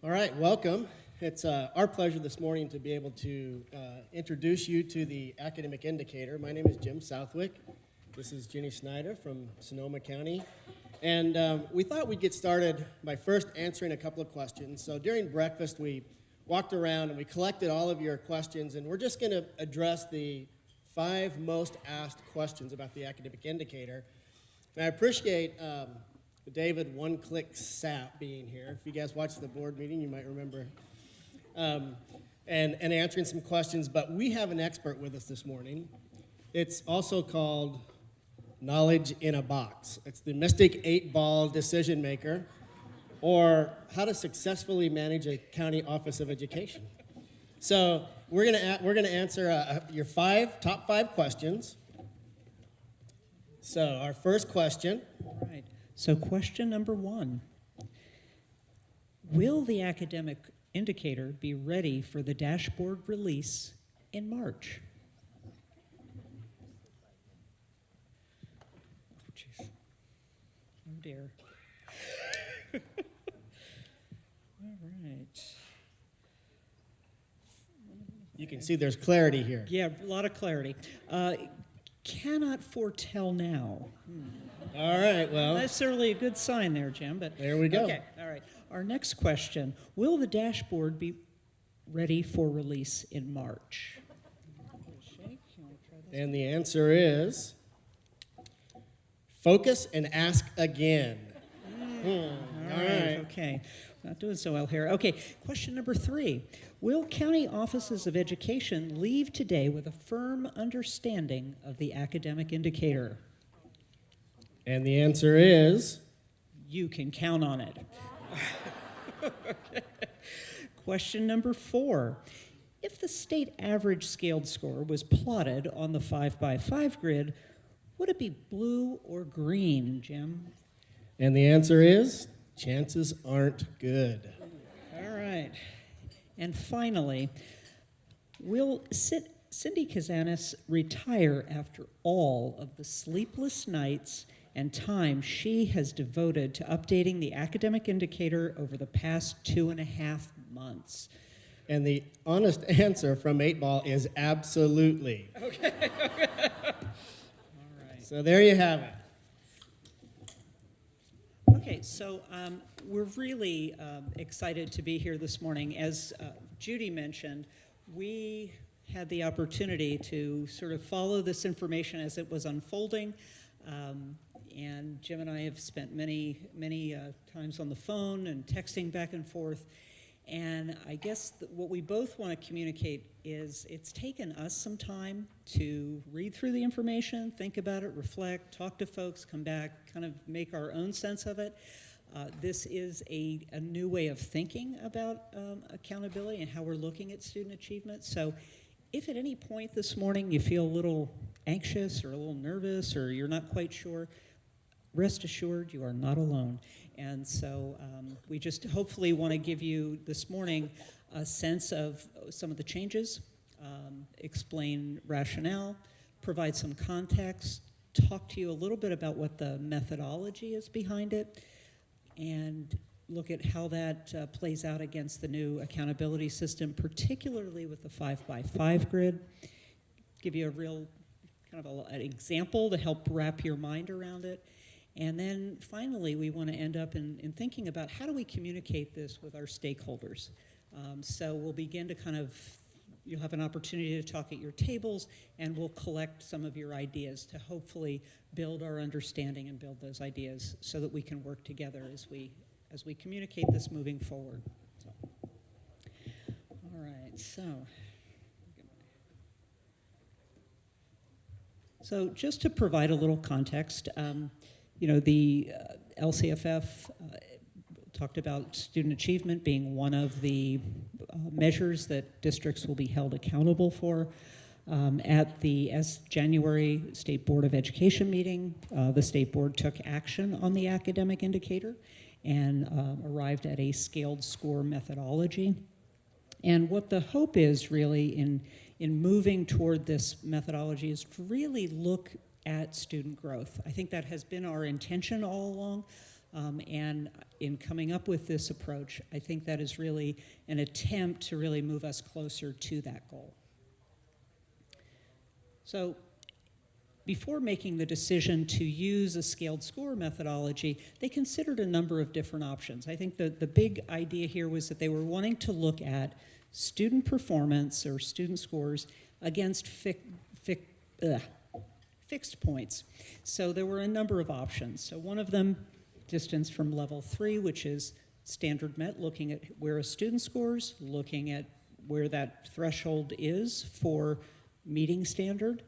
All right, welcome. It's our pleasure this morning to be able to introduce you to the academic indicator. My name is Jim Southwick. This is Jenny Snyder from Sonoma County. And we thought we'd get started by first answering a couple of questions. So during breakfast, we walked around and we collected all of your questions, and we're just going to address the 5 most asked questions about the academic indicator. And I appreciate David One Click Sap being here. If you guys watched the board meeting, you might remember, and answering some questions. But we have an expert with us this morning. It's also called Knowledge in a Box. It's the Mystic 8-Ball Decision Maker, or how to successfully manage a county office of education. So we're gonna answer your top five questions. So our first question. All right. So question number 1, will the academic indicator be ready for the dashboard release in March? Oh, jeez. Oh, dear. All right. You can see there's clarity here. Yeah, a lot of clarity. Cannot foretell now. All right, well. Not necessarily a good sign there, Jim, but there we go. Okay, all right. Our next question, will the dashboard be ready for release in March? And the answer is focus and ask again. All right, okay. Not doing so well here. Okay, question number 3. Will county offices of education leave today with a firm understanding of the academic indicator? And the answer is? You can count on it. Okay. Question number 4. If the state average scaled score was plotted on the 5x5 grid, would it be blue or green, Jim? And the answer is? Chances aren't good. All right. And finally, will Cindy Kazanis retire after all of the sleepless nights and time she has devoted to updating the academic indicator over the past 2.5 months? And the honest answer from 8-Ball is absolutely. Okay. All right. So there you have it. Okay, so we're really excited to be here this morning. As Judy mentioned, we had the opportunity to sort of follow this information as it was unfolding. And Jim and I have spent many times on the phone and texting back and forth. And I guess what we both want to communicate is it's taken us some time to read through the information, think about it, reflect, talk to folks, come back, kind of make our own sense of it. This is a new way of thinking about accountability and how we're looking at student achievement. So if at any point this morning you feel a little anxious or a little nervous or you're not quite sure, rest assured you are not alone. And so we just hopefully want to give you this morning a sense of some of the changes, explain rationale, provide some context, talk to you a little bit about what the methodology is behind it, and look at how that plays out against the new accountability system, particularly with the 5x5 grid. Give you a real kind of an example to help wrap your mind around it. And then finally, we want to end up in thinking about how do we communicate this with our stakeholders. So we'll begin to you'll have an opportunity to talk at your tables, and we'll collect some of your ideas to hopefully build our understanding and build those ideas so that we can work together as we communicate this moving forward. So. All right, so just to provide a little context, the LCFF talked about student achievement being one of the measures that districts will be held accountable for. At the January State Board of Education meeting, the State Board took action on the academic indicator and arrived at a scaled score methodology. And what the hope is really in moving toward this methodology is to really look at student growth. I think that has been our intention all along. And in coming up with this approach, I think that is really an attempt to really move us closer to that goal. So before making the decision to use a scaled score methodology, they considered a number of different options. I think the big idea here was that they were wanting to look at student performance or student scores against fixed points. So there were a number of options. So one of them, distance from level 3, which is standard met, looking at where a student scores, looking at where that threshold is for meeting standard.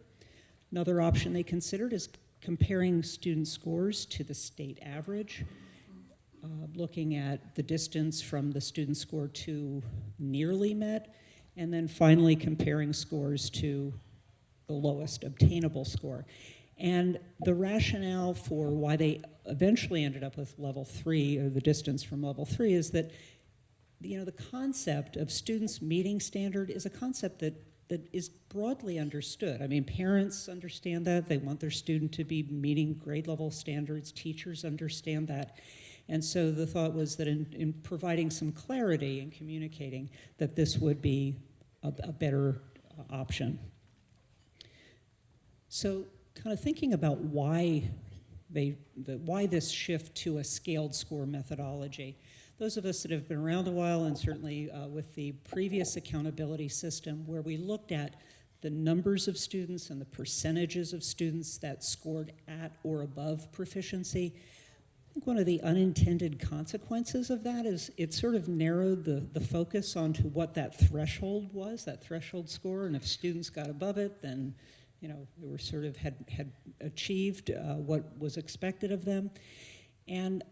Another option they considered is comparing student scores to the state average, looking at the distance from the student score to nearly met, and then finally comparing scores to the lowest obtainable score. And the rationale for why they eventually ended up with level 3, or the distance from level 3, is that the concept of students meeting standard is a concept that is broadly understood. I mean, parents understand that. They want their student to be meeting grade level standards. Teachers understand that. And so the thought was that in providing some clarity and communicating, that this would be a better option. So kind of thinking about why this shift to a scaled score methodology. Those of us that have been around a while, and certainly with the previous accountability system, where we looked at the numbers of students and the percentages of students that scored at or above proficiency, I think one of the unintended consequences of that is it sort of narrowed the focus onto what that threshold was, that threshold score, and if students got above it, then they were sort of had achieved what was expected of them. And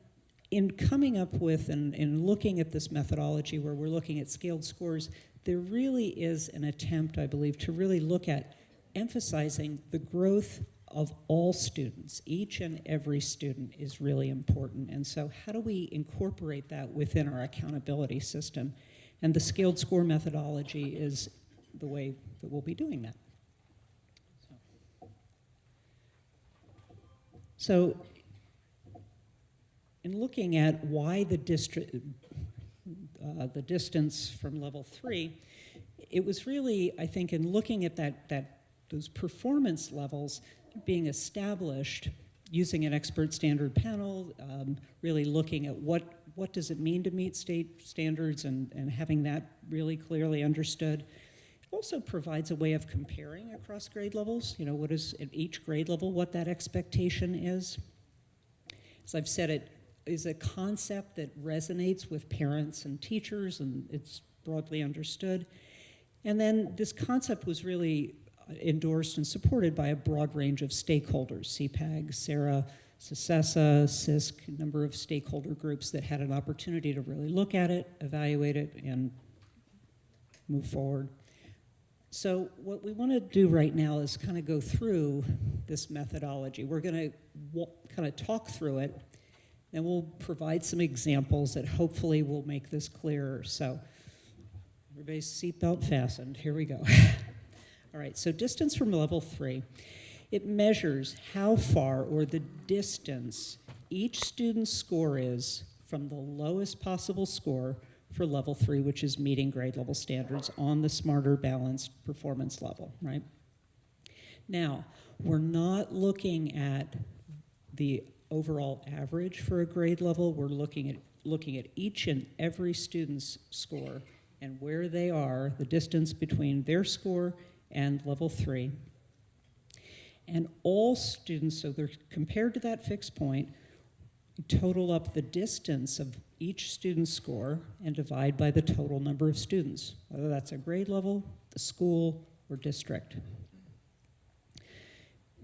in coming up with and looking at this methodology where we're looking at scaled scores, there really is an attempt, I believe, to really look at emphasizing the growth of all students. Each and every student is really important. And so how do we incorporate that within our accountability system? And the scaled score methodology is the way that we'll be doing that. So in looking at why the distance from level 3, it was really, I think, in looking at those performance levels being established using an expert standard panel, really looking at what does it mean to meet state standards and having that really clearly understood. It also provides a way of comparing across grade levels, what is at each grade level, what that expectation is. As I've said, it is a concept that resonates with parents and teachers, and it's broadly understood. And then this concept was really endorsed and supported by a broad range of stakeholders, CPAG, SARA, SESESA, SISC, a number of stakeholder groups that had an opportunity to really look at it, evaluate it, and move forward. So what we want to do right now is kind of go through this methodology. We're going to kind of talk through it, and we'll provide some examples that hopefully will make this clearer. So everybody's seatbelt fastened. Here we go. All right, so distance from level 3. It measures how far or the distance each student's score is from the lowest possible score for level 3, which is meeting grade level standards on the smarter balanced performance level, right? Now, we're not looking at the overall average for a grade level. We're looking at each and every student's score and where they are, the distance between their score and level 3. And all students, so they're compared to that fixed point, total up the distance of each student's score and divide by the total number of students, whether that's a grade level, the school, or district.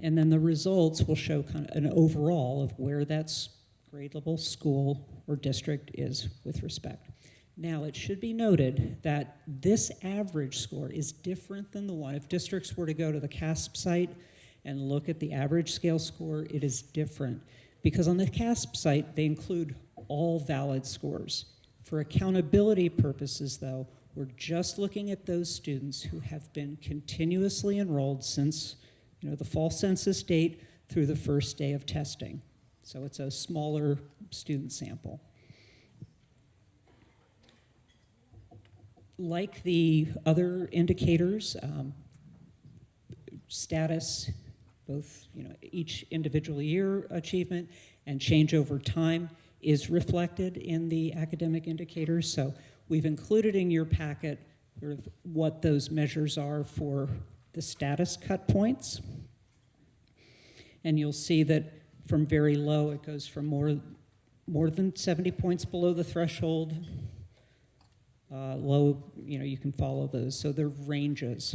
And then the results will show kind of an overall of where that grade level, school, or district is with respect. Now, it should be noted that this average score is different than the one. If districts were to go to the CASP site and look at the average scale score, it is different. Because on the CASP site, they include all valid scores. For accountability purposes, though, we're just looking at those students who have been continuously enrolled since the fall census date through the first day of testing. So it's a smaller student sample. Like the other indicators, status, both each individual year achievement and change over time is reflected in the academic indicators. So we've included in your packet sort of what those measures are for the status cut points. And you'll see that from very low, it goes from more than 70 points below the threshold. Low, you can follow those. So they're ranges.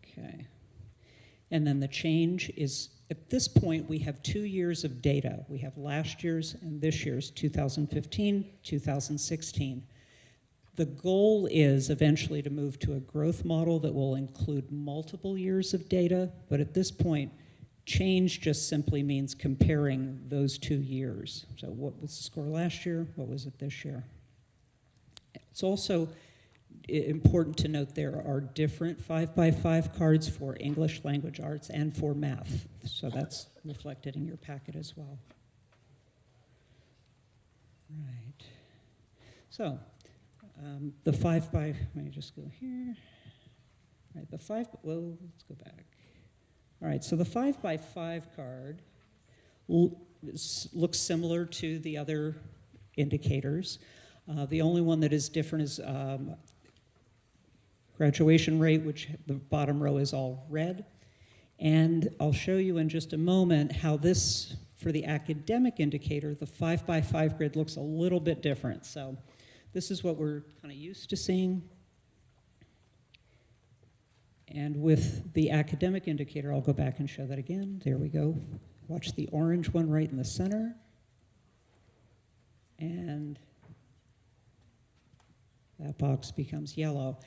Okay. And then the change is, at this point, we have 2 years of data. We have last year's and this year's, 2015, 2016. The goal is eventually to move to a growth model that will include multiple years of data, but at this point, change just simply means comparing those 2 years. So what was the score last year? What was it this year? It's also important to note there are different 5x5 cards for English language arts and for math. So that's reflected in your packet as well. Right. So the 5x, let me just go here. All right, well, let's go back. All right, so the 5x5 card looks similar to the other indicators. The only one that is different is graduation rate, which the bottom row is all red. And I'll show you in just a moment how this, for the academic indicator, the 5x5 grid looks a little bit different. So this is what we're kind of used to seeing. And with the academic indicator, I'll go back and show that again. There we go. Watch the orange one right in the center. And that box becomes yellow.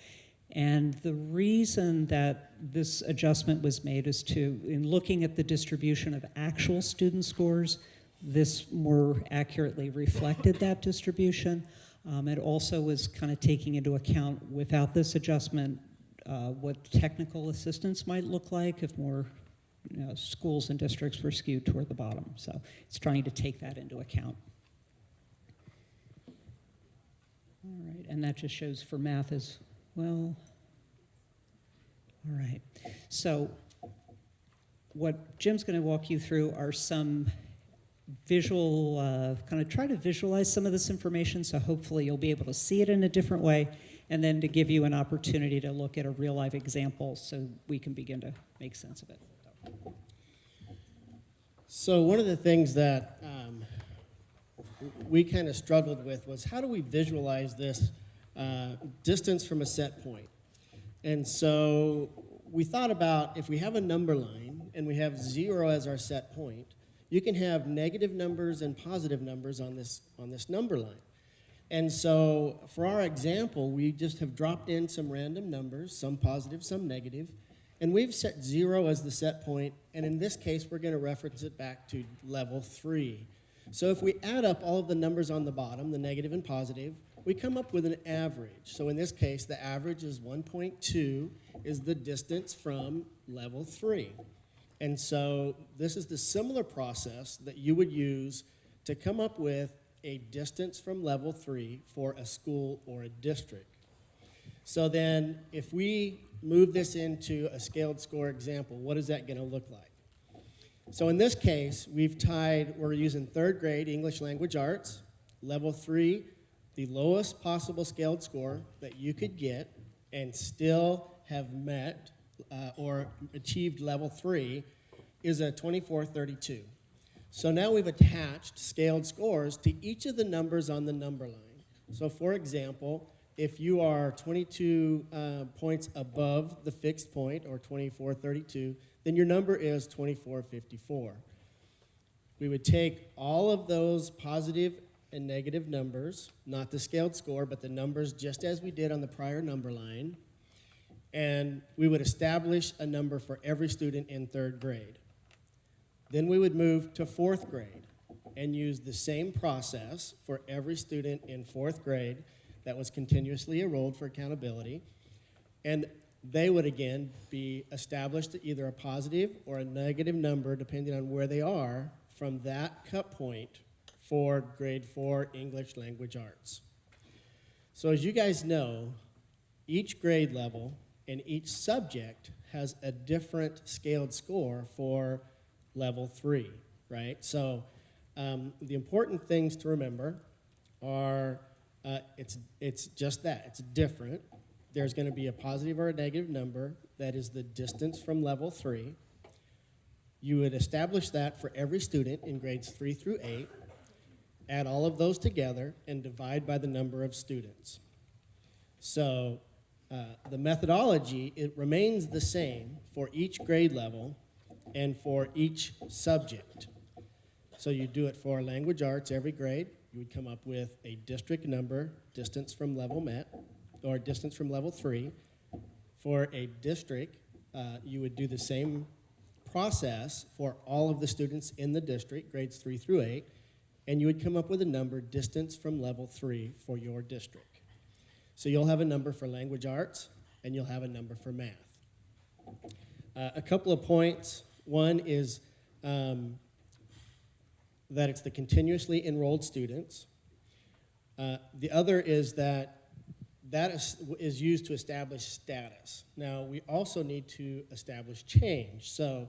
And the reason that this adjustment was made is in looking at the distribution of actual student scores, this more accurately reflected that distribution. It also was kind of taking into account, without this adjustment, what technical assistance might look like if more schools and districts were skewed toward the bottom. So it's trying to take that into account. All right, and that just shows for math as well. All right, so what Jim's going to walk you through are some visual, kind of try to visualize some of this information, so hopefully you'll be able to see it in a different way, and then to give you an opportunity to look at a real life example so we can begin to make sense of it. So one of the things that we kind of struggled with was how do we visualize this distance from a set point? And so we thought about if we have a number line and we have 0 as our set point, you can have negative numbers and positive numbers on this number line. And so for our example, we just have dropped in some random numbers, some positive, some negative, and we've set 0 as the set point, and in this case, we're going to reference it back to level 3. So if we add up all of the numbers on the bottom, the negative and positive, we come up with an average. So in this case, the average is 1.2 is the distance from level 3. And so this is the similar process that you would use to come up with a distance from level 3 for a school or a district. So then if we move this into a scaled score example, what is that going to look like? So in this case, we're using 3rd grade English language arts, level 3, the lowest possible scaled score that you could get and still have met or achieved level 3 is a 2432. So now we've attached scaled scores to each of the numbers on the number line. So for example, if you are 22 points above the fixed point, or 2432, then your number is 2454. We would take all of those positive and negative numbers, not the scaled score, but the numbers just as we did on the prior number line, and we would establish a number for every student in 3rd grade. Then we would move to 4th grade and use the same process for every student in 4th grade that was continuously enrolled for accountability. And they would again be established at either a positive or a negative number, depending on where they are, from that cut point for grade 4 English language arts. So as you guys know, each grade level and each subject has a different scaled score for level 3, right? So the important things to remember are it's just that, it's different. There's going to be a positive or a negative number that is the distance from level 3. You would establish that for every student in grades 3 through 8, add all of those together, and divide by the number of students. So the methodology, it remains the same for each grade level and for each subject. So you do it for language arts every grade. You would come up with a district number, distance from level met, or distance from level 3. For a district, you would do the same process for all of the students in the district, grades 3 through 8, and you would come up with a number, distance from level 3 for your district. So you'll have a number for language arts, and you'll have a number for math. A couple of points. One is that it's the continuously enrolled students. The other is that is used to establish status. Now, we also need to establish change. So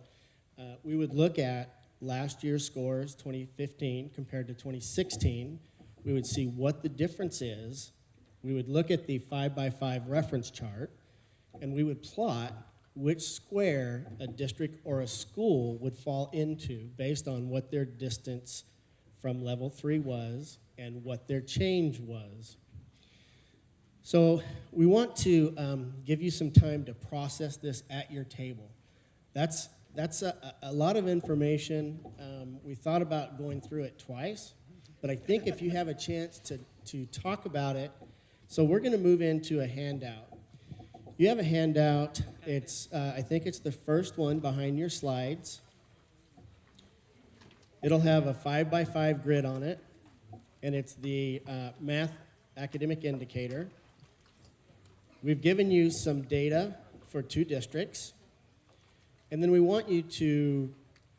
we would look at last year's scores, 2015 compared to 2016. We would see what the difference is. We would look at the 5x5 reference chart, and we would plot which square a district or a school would fall into based on what their distance from level 3 was and what their change was. So we want to give you some time to process this at your table. That's a lot of information. We thought about going through it twice, but I think if you have a chance to talk about it, so we're going to move into a handout. You have a handout. It's I think it's the first one behind your slides. It'll have a 5x5 grid on it, and it's the math academic indicator. We've given you some data for 2 districts, and then we want you to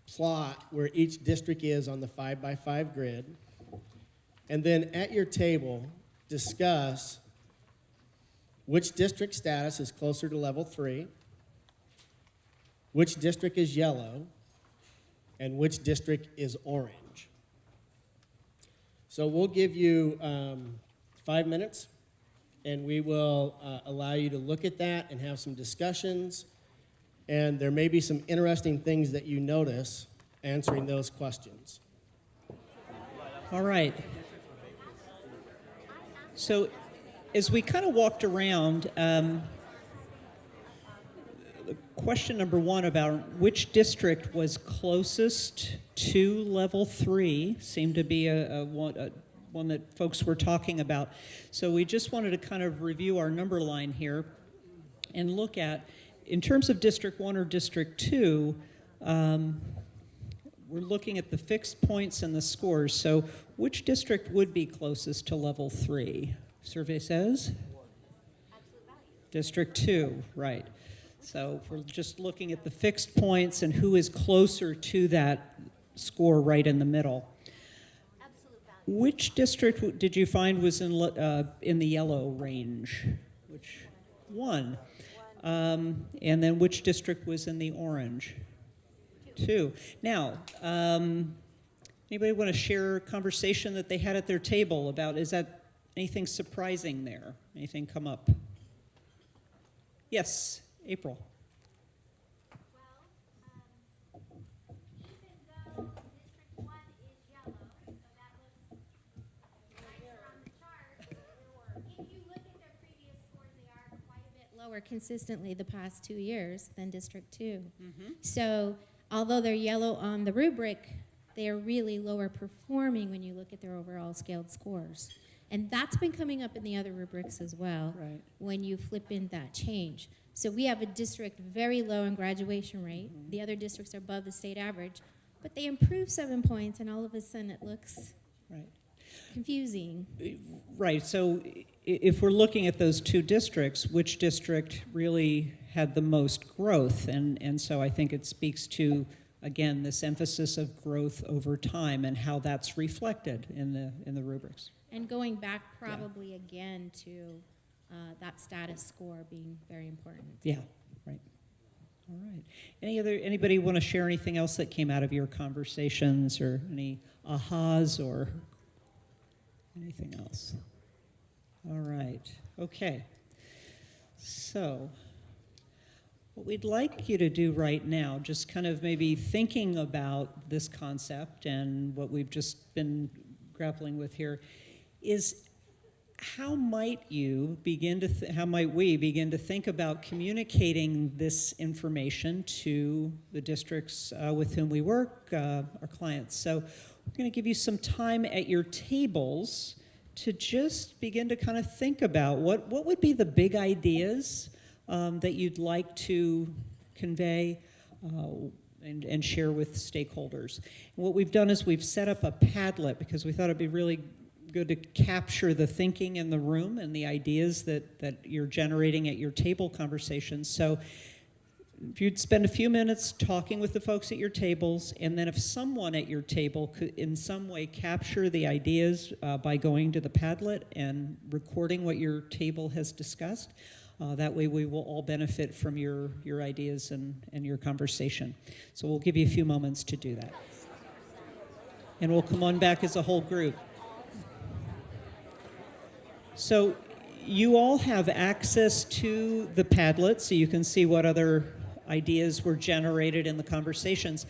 plot where each district is on the 5x5 grid, and then at your table, discuss which district status is closer to level 3, which district is yellow, and which district is orange. So we'll give you 5 minutes, and we will allow you to look at that and have some discussions, and there may be some interesting things that you notice answering those questions. All right. So as we kind of walked around, question number 1 about which district was closest to level 3 seemed to be one that folks were talking about. So we just wanted to kind of review our number line here and look at, in terms of District 1 or District 2, we're looking at the fixed points and the scores. So which district would be closest to level 3? Survey says? District 2, right. So we're just looking at the fixed points and who is closer to that score right in the middle. Which district did you find was in the yellow range? Which one? And then which district was in the orange? 2. Now, anybody want to share a conversation that they had at their table about, is that anything surprising there? Anything come up? Yes, April. Lower consistently the past 2 years than District 2. So although they're yellow on the rubric, they are really lower performing when you look at their overall scaled scores. And that's been coming up in the other rubrics as well, right, when you flip in that change. So we have a district very low in graduation rate. The other districts are above the state average, but they improve 7 points, and all of a sudden it looks right. confusing. Right, so if we're looking at those two districts, which district really had the most growth? And so I think it speaks to, again, this emphasis of growth over time and how that's reflected in the rubrics. And going back probably again to that status score being very important. Yeah, right. All right. Anybody want to share anything else that came out of your conversations, or any ahas or anything else? All right. Okay. So what we'd like you to do right now, just kind of maybe thinking about this concept and what we've just been grappling with here, is how might we begin to think about communicating this information to the districts with whom we work, our clients? So we're going to give you some time at your tables to just begin to kind of think about what would be the big ideas that you'd like to convey and share with stakeholders. And what we've done is we've set up a Padlet because we thought it'd be really good to capture the thinking in the room and the ideas that you're generating at your table conversations. So if you'd spend a few minutes talking with the folks at your tables, and then if someone at your table could in some way capture the ideas by going to the Padlet and recording what your table has discussed, that way we will all benefit from your ideas and your conversation. So we'll give you a few moments to do that. And we'll come on back as a whole group. So you all have access to the Padlet, so you can see what other ideas were generated in the conversations.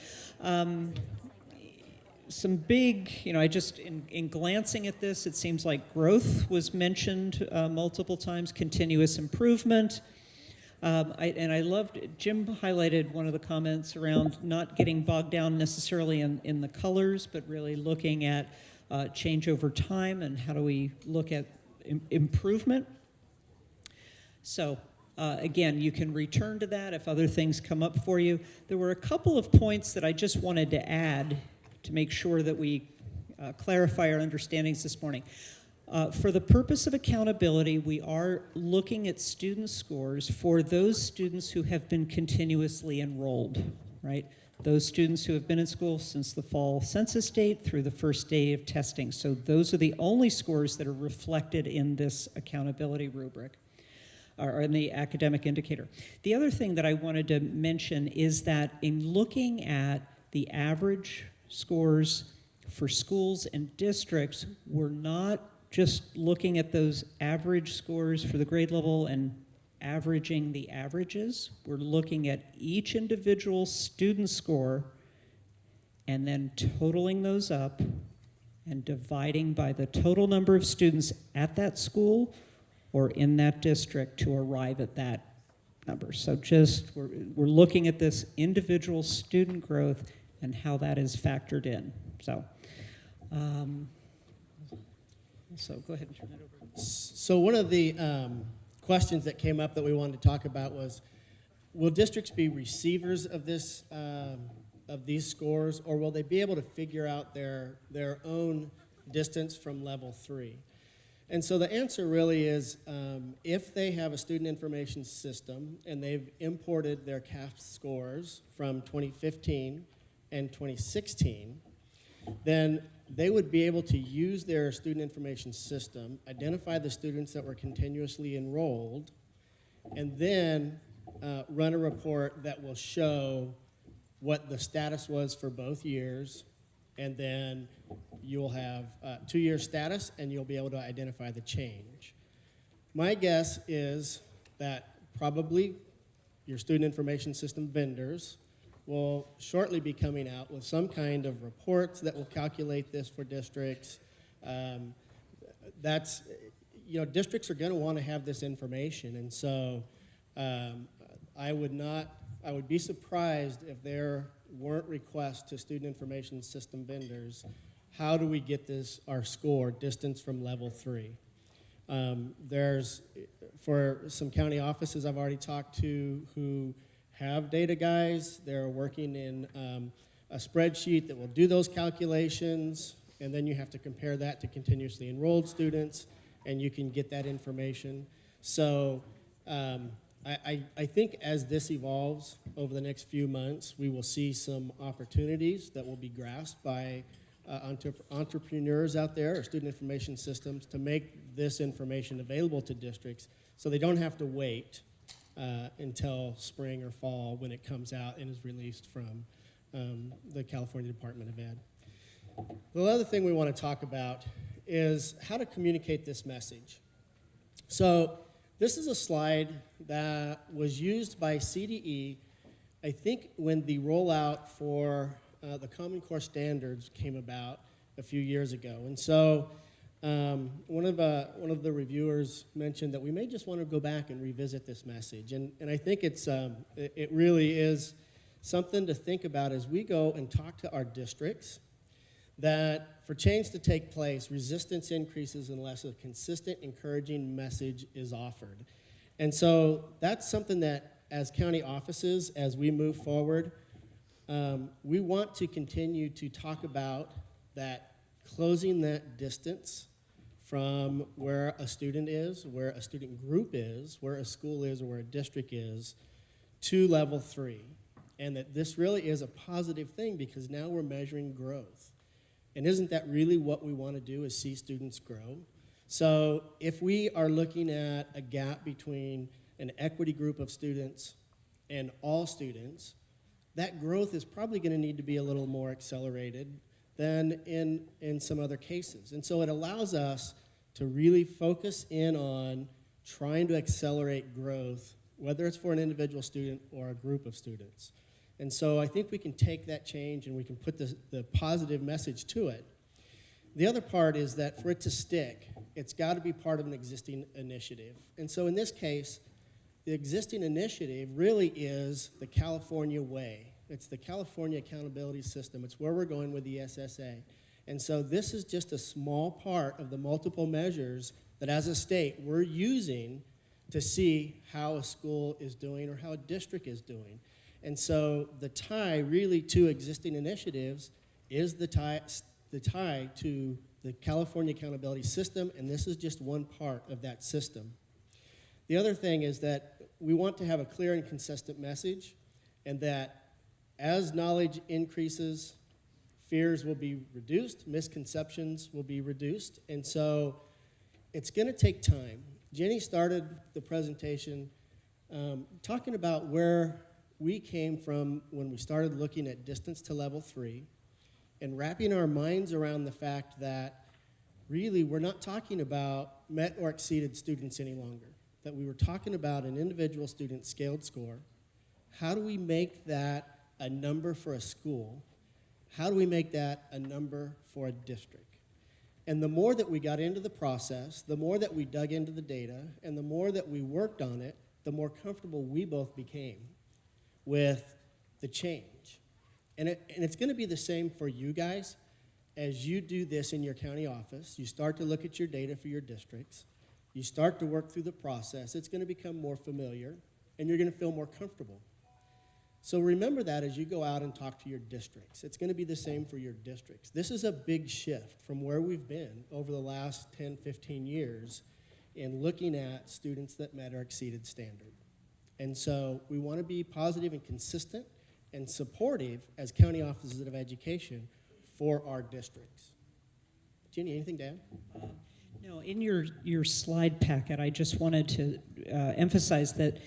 Some big, I just, in glancing at this, it seems like growth was mentioned multiple times, continuous improvement. I loved, Jim highlighted one of the comments around not getting bogged down necessarily in the colors, but really looking at change over time and how do we look at improvement. So again, you can return to that if other things come up for you. There were a couple of points that I just wanted to add to make sure that we clarify our understandings this morning. For the purpose of accountability, we are looking at student scores for those students who have been continuously enrolled, right? Those students who have been in school since the fall census date through the first day of testing. So those are the only scores that are reflected in this accountability rubric, or in the academic indicator. The other thing that I wanted to mention is that in looking at the average scores for schools and districts, we're not just looking at those average scores for the grade level and averaging the averages. We're looking at each individual student score and then totaling those up and dividing by the total number of students at that school or in that district to arrive at that number. So just we're looking at this individual student growth and how that is factored in. So go ahead and turn that over. So one of the questions that came up that we wanted to talk about was, will districts be receivers of this of these scores, or will they be able to figure out their own distance from level 3? And so the answer really is, if they have a student information system and they've imported their CAF scores from 2015 and 2016, then they would be able to use their student information system, identify the students that were continuously enrolled, and then run a report that will show what the status was for both years, and then you'll have 2-year status, and you'll be able to identify the change. My guess is that probably your student information system vendors will shortly be coming out with some kind of reports that will calculate this for districts. Districts are going to want to have this information, and so I would be surprised if there weren't requests to student information system vendors, how do we get our score distance from level 3? There's, for some county offices I've already talked to who have data guys, they're working in a spreadsheet that will do those calculations, and then you have to compare that to continuously enrolled students, and you can get that information. So I think as this evolves over the next few months, we will see some opportunities that will be grasped by entrepreneurs out there or student information systems to make this information available to districts so they don't have to wait until spring or fall when it comes out and is released from the California Department of Ed. The other thing we want to talk about is how to communicate this message. So this is a slide that was used by CDE, I think, when the rollout for the Common Core standards came about a few years ago. And so one of the reviewers mentioned that we may just want to go back and revisit this message. And I think it really is something to think about as we go and talk to our districts, that for change to take place, resistance increases unless a consistent, encouraging message is offered. And so that's something that as county offices, as we move forward, we want to continue to talk about that, closing that distance from where a student is, where a student group is, where a school is, or where a district is, to level 3. And that this really is a positive thing because now we're measuring growth. And isn't that really what we want to do, is see students grow? So if we are looking at a gap between an equity group of students and all students, that growth is probably going to need to be a little more accelerated than in some other cases. And so it allows us to really focus in on trying to accelerate growth, whether it's for an individual student or a group of students. And so I think we can take that change and we can put the positive message to it. The other part is that for it to stick, it's got to be part of an existing initiative. And so in this case, the existing initiative really is the California way. It's the California Accountability System. It's where we're going with the SSA. And so this is just a small part of the multiple measures that as a state we're using to see how a school is doing or how a district is doing. And so the tie really to existing initiatives is the tie to the California Accountability System, and this is just one part of that system. The other thing is that we want to have a clear and consistent message, and that as knowledge increases, fears will be reduced, misconceptions will be reduced, and so it's going to take time. Jenny started the presentation talking about where we came from when we started looking at distance to level 3 and wrapping our minds around the fact that really we're not talking about met or exceeded students any longer, that we were talking about an individual student scaled score. How do we make that a number for a school? How do we make that a number for a district? And the more that we got into the process, the more that we dug into the data, and the more that we worked on it, the more comfortable we both became with the change. And it's going to be the same for you guys as you do this in your county office. You start to look at your data for your districts. You start to work through the process. It's going to become more familiar, and you're going to feel more comfortable. So remember that as you go out and talk to your districts. It's going to be the same for your districts. This is a big shift from where we've been over the last 10, 15 years in looking at students that met or exceeded standard. And so we want to be positive and consistent and supportive as county offices of education for our districts. Jenny, anything to add? No, in your slide packet, I just wanted to emphasize that,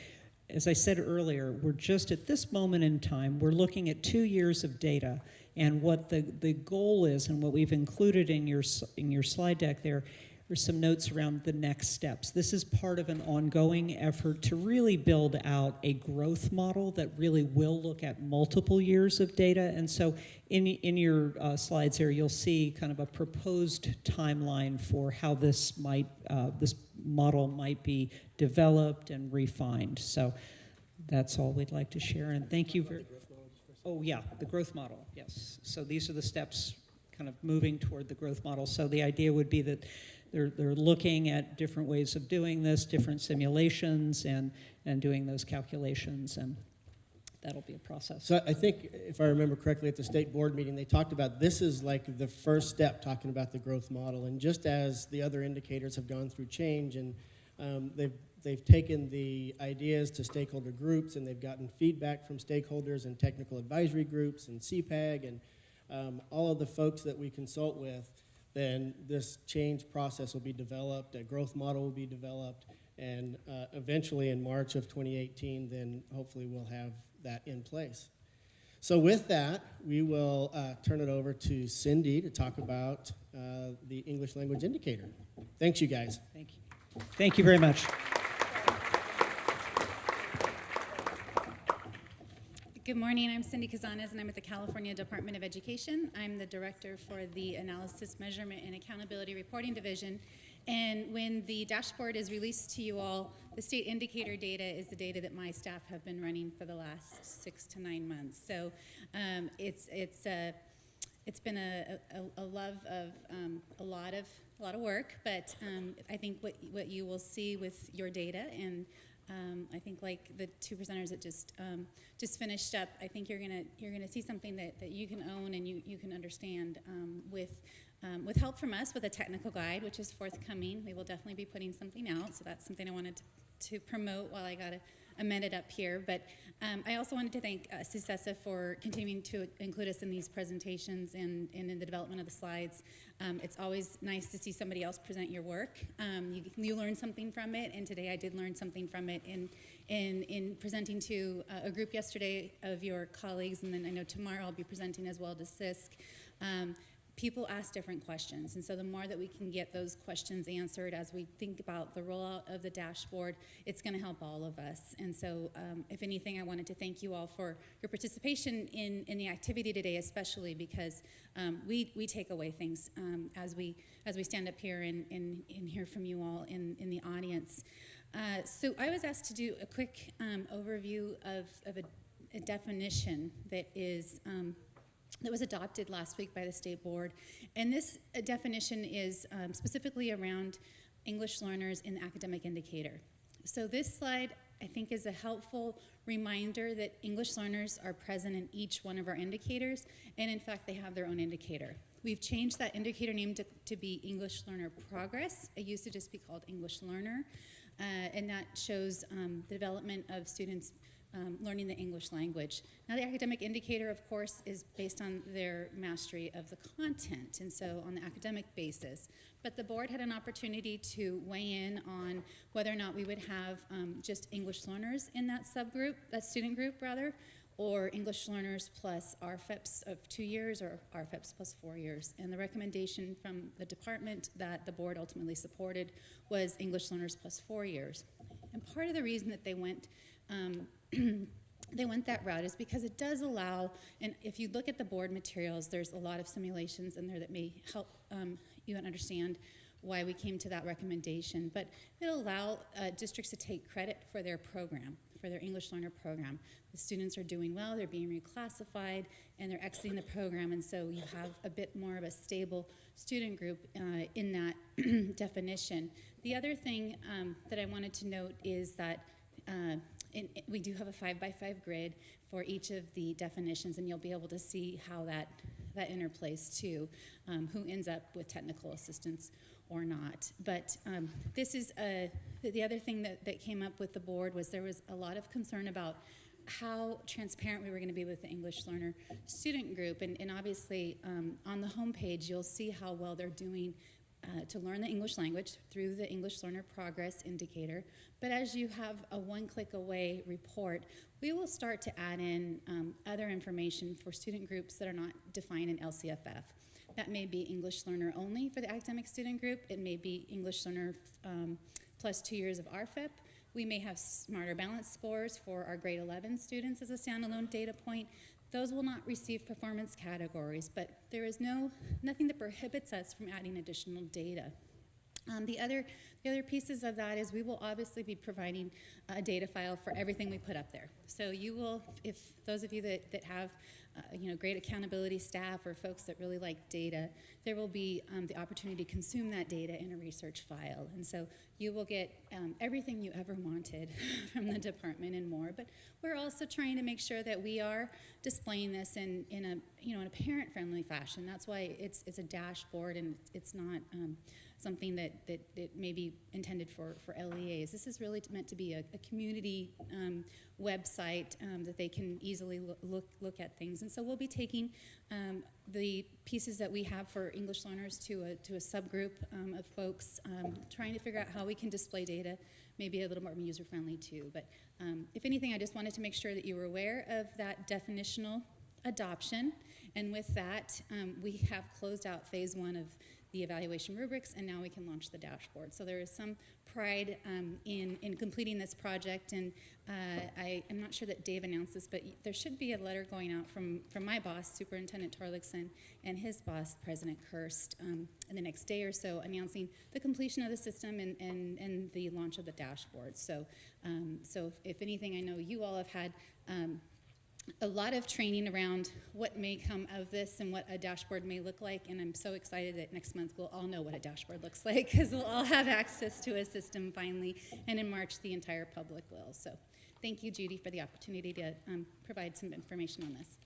as I said earlier, we're just at this moment in time, we're looking at 2 years of data, and what the goal is, and what we've included in your slide deck there, are some notes around the next steps. This is part of an ongoing effort to really build out a growth model that really will look at multiple years of data. And so in your slides here, you'll see kind of a proposed timeline for how this model might be developed and refined. So that's all we'd like to share. And thank you very much. Oh yeah, the growth model, yes. So these are the steps kind of moving toward the growth model. So the idea would be that they're looking at different ways of doing this, different simulations, and doing those calculations. And that'll be a process. So I think, if I remember correctly, at the state board meeting, they talked about this is like the first step, talking about the growth model. And just as the other indicators have gone through change, and they've taken the ideas to stakeholder groups, and they've gotten feedback from stakeholders and technical advisory groups and CPAG and all of the folks that we consult with, then this change process will be developed, a growth model will be developed, and eventually in March of 2018, then hopefully we'll have that in place. So with that, we will turn it over to Cindy to talk about the English language indicator. Thanks, you guys. Thank you. Thank you very much. Good morning, I'm Cindy Cazanes, and I'm with the California Department of Education. I'm the director for the Analysis, Measurement, and Accountability Reporting Division. And when the dashboard is released to you all, the state indicator data is the data that my staff have been running for the last 6 to 9 months. So it's been a love of a lot of work, but I think what you will see with your data, and I think like the two presenters that just finished up, I think you're gonna see something that you can own and you can understand with help from us with a technical guide, which is forthcoming. We will definitely be putting something out, so that's something I wanted to promote while I got to amend it up here. But I also wanted to thank Sucessa for continuing to include us in these presentations and in the development of the slides. It's always nice to see somebody else present your work. You learn something from it, and today I did learn something from it in presenting to a group yesterday of your colleagues, and then I know tomorrow I'll be presenting as well to CISC. People ask different questions, and so the more that we can get those questions answered as we think about the rollout of the dashboard, it's going to help all of us. And so if anything, I wanted to thank you all for your participation in the activity today, especially because we take away things as we stand up here and hear from you all in the audience. So I was asked to do a quick overview of a definition that was adopted last week by the state board. And this definition is specifically around English learners in the academic indicator. So this slide, I think, is a helpful reminder that English learners are present in each one of our indicators, and in fact, they have their own indicator. We've changed that indicator name to be English Learner Progress. It used to just be called English Learner, and that shows the development of students learning the English language. Now, the academic indicator, of course, is based on their mastery of the content, and so on the academic basis. But the board had an opportunity to weigh in on whether or not we would have just English learners in that subgroup, that student group, rather, or English learners plus RFEPs of 2 years or RFEPs plus 4 years. And the recommendation from the department that the board ultimately supported was English learners plus 4 years. And part of the reason that they went that route is because it does allow, and if you look at the board materials, there's a lot of simulations in there that may help you understand why we came to that recommendation. But it'll allow districts to take credit for their program, for their English learner program. The students are doing well, they're being reclassified, and they're exiting the program, and so you have a bit more of a stable student group in that definition. The other thing that I wanted to note is that we do have a 5x5 grid for each of the definitions, and you'll be able to see how that interplays too, who ends up with technical assistance or not. But this is the other thing that came up with the board was there was a lot of concern about how transparent we were going to be with the English learner student group, and obviously on the homepage you'll see how well they're doing to learn the English language through the English Learner Progress Indicator. But as you have a one-click-away report, we will start to add in other information for student groups that are not defined in LCFF. That may be English Learner only for the academic student group. It may be English Learner plus 2 years of RFEP. We may have Smarter Balance scores for our grade 11 students as a standalone data point. Those will not receive performance categories, but there is nothing that prohibits us from adding additional data. The other pieces of that is we will obviously be providing a data file for everything we put up there. So you will, if those of you that have great accountability staff or folks that really like data, there will be the opportunity to consume that data in a research file. And so you will get everything you ever wanted from the department and more. But we're also trying to make sure that we are displaying this in a parent-friendly fashion. That's why it's a dashboard, and it's not something that it may be intended for LEAs. This is really meant to be a community website that they can easily look at things. And so we'll be taking the pieces that we have for English learners to a subgroup of folks, trying to figure out how we can display data, maybe a little more user-friendly too. But if anything, I just wanted to make sure that you were aware of that definitional adoption. And with that, we have closed out phase 1 of the evaluation rubrics, and now we can launch the dashboard. So there is some pride in completing this project, and I am not sure that Dave announced this, but there should be a letter going out from my boss, Superintendent Torlickson, and his boss, President Kirst, in the next day or so, announcing the completion of the system and the launch of the dashboard. So if anything, I know you all have had a lot of training around what may come of this and what a dashboard may look like, and I'm so excited that next month we'll all know what a dashboard looks like, because we'll all have access to a system finally, and in March the entire public will. So thank you, Judy, for the opportunity to provide some information on this.